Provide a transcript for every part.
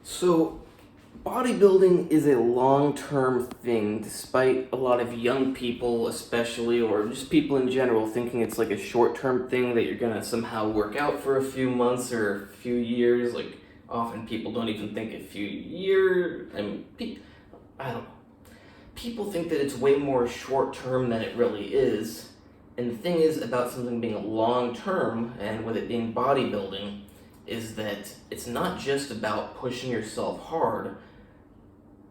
So, bodybuilding is a long-term thing, despite a lot of young people, especially, or just people in general, thinking it's like a short-term thing that you're gonna somehow work out for a few months or a few years. Like, often people don't even think a few years. I don't know. People think that it's way more short-term than it really is. And the thing is about something being long-term, and with it being bodybuilding, is that it's not just about pushing yourself hard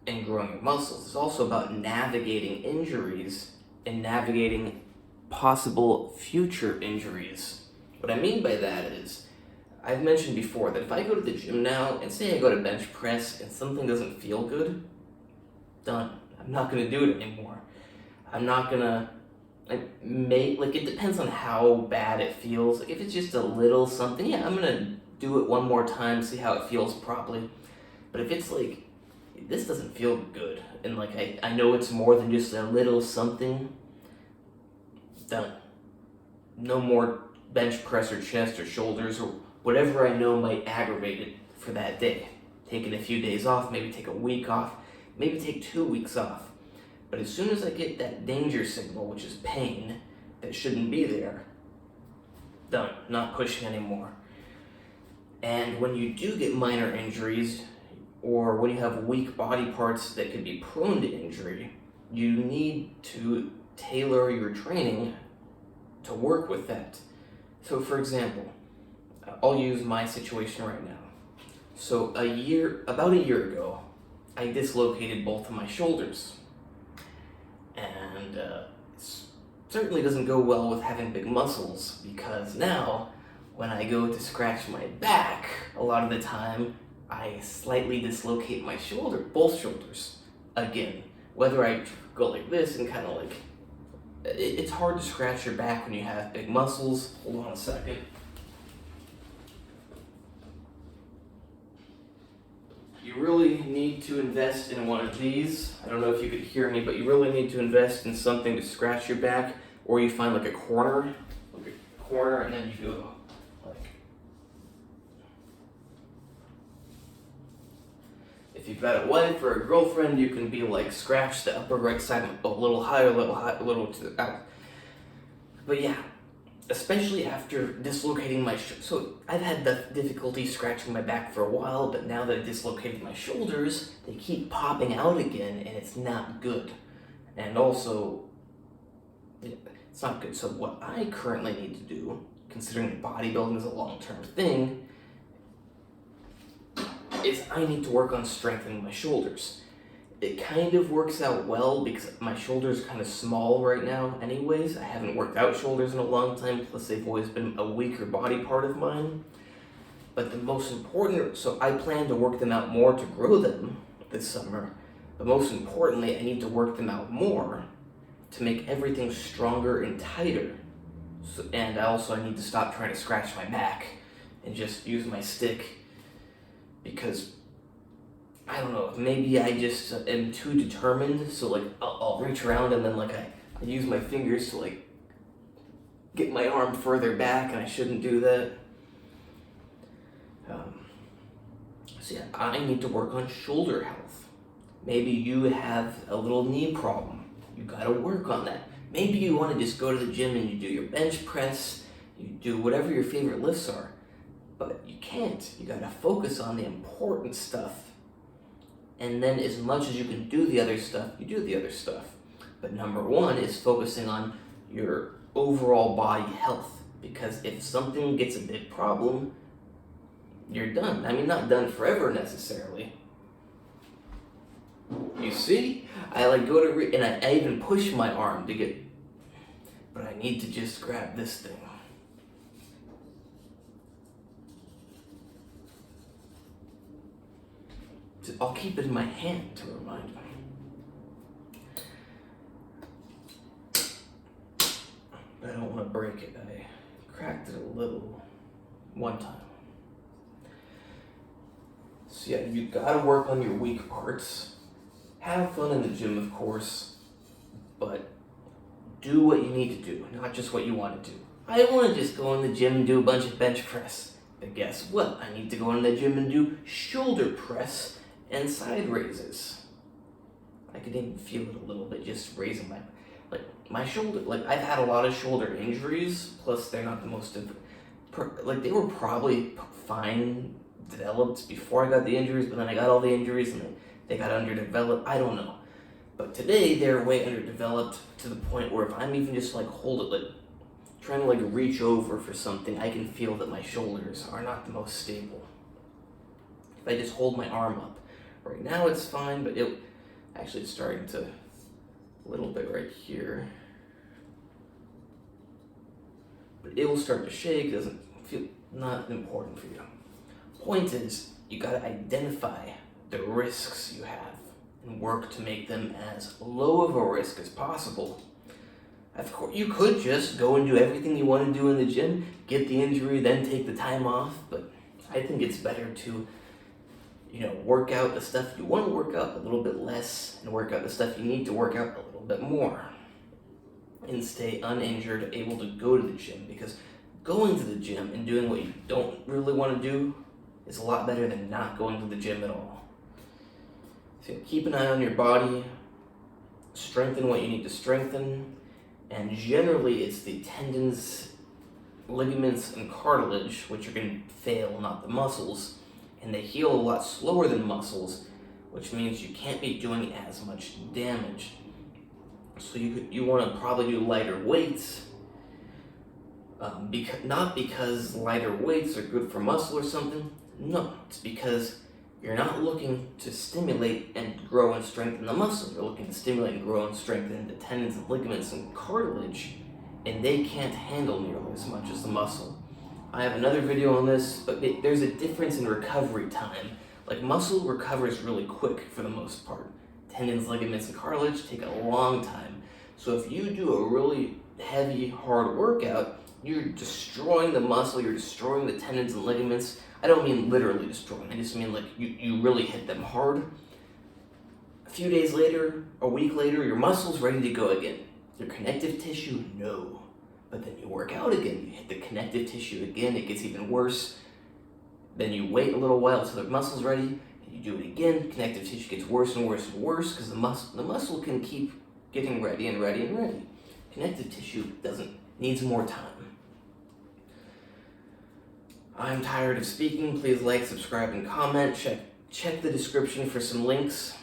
and growing your muscles. It's also about navigating injuries and navigating possible future injuries. What I mean by that is, I've mentioned before that if I go to the gym now and say I go to bench press and something doesn't feel good, done. I'm not gonna do it anymore. I'm not gonna it depends on how bad it feels. Like if it's just a little something, yeah, I'm gonna do it one more time, see how it feels properly. But if it's like, this doesn't feel good, and like I know it's more than just a little something, done. No more bench press or chest or shoulders or whatever I know might aggravate it for that day. Taking a few days off, maybe take a week off, maybe take 2 weeks off. But as soon as I get that danger signal, which is pain, that shouldn't be there, done. Not pushing anymore. And when you do get minor injuries, or when you have weak body parts that could be prone to injury, you need to tailor your training to work with that. So for example, I'll use my situation right now. So about a year ago, I dislocated both of my shoulders. And it certainly doesn't go well with having big muscles, because now when I go to scratch my back, a lot of the time I slightly dislocate my both shoulders again. Whether I go like this and kind of like, it's hard to scratch your back when you have big muscles. Hold on a second. You really need to invest in one of these. I don't know if you could hear me, but you really need to invest in something to scratch your back, or you find like a corner, and then you go like. If you've got a wife or a girlfriend, you can be like, scratch the upper right side a little higher, a little to the out. But yeah, especially after dislocating my so I've had the difficulty scratching my back for a while, but now that I dislocated my shoulders, they keep popping out again, and it's not good. And also, it's not good. So what I currently need to do, considering bodybuilding is a long-term thing, is I need to work on strengthening my shoulders. It kind of works out well because my shoulders are kind of small right now anyways. I haven't worked out shoulders in a long time, plus they've always been a weaker body part of mine. But the most important, so I plan to work them out more to grow them this summer, but most importantly, I need to work them out more to make everything stronger and tighter. And I need to stop trying to scratch my back and just use my stick, because I don't know, maybe I just am too determined, so like I'll reach around and then like I use my fingers to like get my arm further back, and I shouldn't do that. So yeah, I need to work on shoulder health. Maybe you have a little knee problem. You gotta work on that. Maybe you wanna just go to the gym and you do your bench press, you do whatever your favorite lifts are, but you can't. You gotta focus on the important stuff. And then as much as you can do the other stuff, you do the other stuff. But number one is focusing on your overall body health. Because if something gets a big problem, you're done. I mean, not done forever necessarily. You see? I like go to, and I even push my arm to get, but I need to just grab this thing. I'll keep it in my hand to remind me. I don't want to break it. I cracked it a little one time. So yeah, you gotta work on your weak parts. Have fun in the gym, of course, but do what you need to do, not just what you want to do. I don't want to just go in the gym and do a bunch of bench press. But guess what? I need to go into the gym and do shoulder press and side raises. I could even feel it a little bit just raising my shoulder. Like, I've had a lot of shoulder injuries, plus they're not the most, they were probably fine developed before I got the injuries, but then I got all the injuries and they got underdeveloped. I don't know. But today they're way underdeveloped to the point where if I'm even just trying to reach over for something, I can feel that my shoulders are not the most stable. If I just hold my arm up. Right now it's fine, but it's starting to a little bit right here. But it will start to shake. It doesn't feel not important for you. Point is, you gotta identify the risks you have and work to make them as low of a risk as possible. Of course, you could just go and do everything you want to do in the gym, get the injury, then take the time off, but I think it's better to, work out the stuff you want to work out a little bit less and work out the stuff you need to work out a little bit more and stay uninjured, able to go to the gym, because going to the gym and doing what you don't really want to do is a lot better than not going to the gym at all. So keep an eye on your body, strengthen what you need to strengthen, and generally it's the tendons, ligaments, and cartilage which are going to fail, not the muscles, and they heal a lot slower than muscles, which means you can't be doing as much damage. So you want to probably do lighter weights, not because lighter weights are good for muscle or something. No, it's because you're not looking to stimulate and grow and strengthen the muscle. You're looking to stimulate and grow and strengthen the tendons and ligaments and cartilage, and they can't handle nearly as much as the muscle. I have another video on this, but there's a difference in recovery time. Like, muscle recovers really quick for the most part. Tendons, ligaments, and cartilage take a long time. So if you do a really heavy, hard workout, you're destroying the muscle, you're destroying the tendons and ligaments. I don't mean literally destroying, I just mean you really hit them hard. A few days later, a week later, your muscle's ready to go again. Your connective tissue, no. But then you work out again, you hit the connective tissue again, it gets even worse. Then you wait a little while until the muscle's ready, and you do it again, connective tissue gets worse and worse and worse, because the muscle can keep getting ready and ready and ready. Connective tissue needs more time. I'm tired of speaking. Please like, subscribe, and comment. Check the description for some links.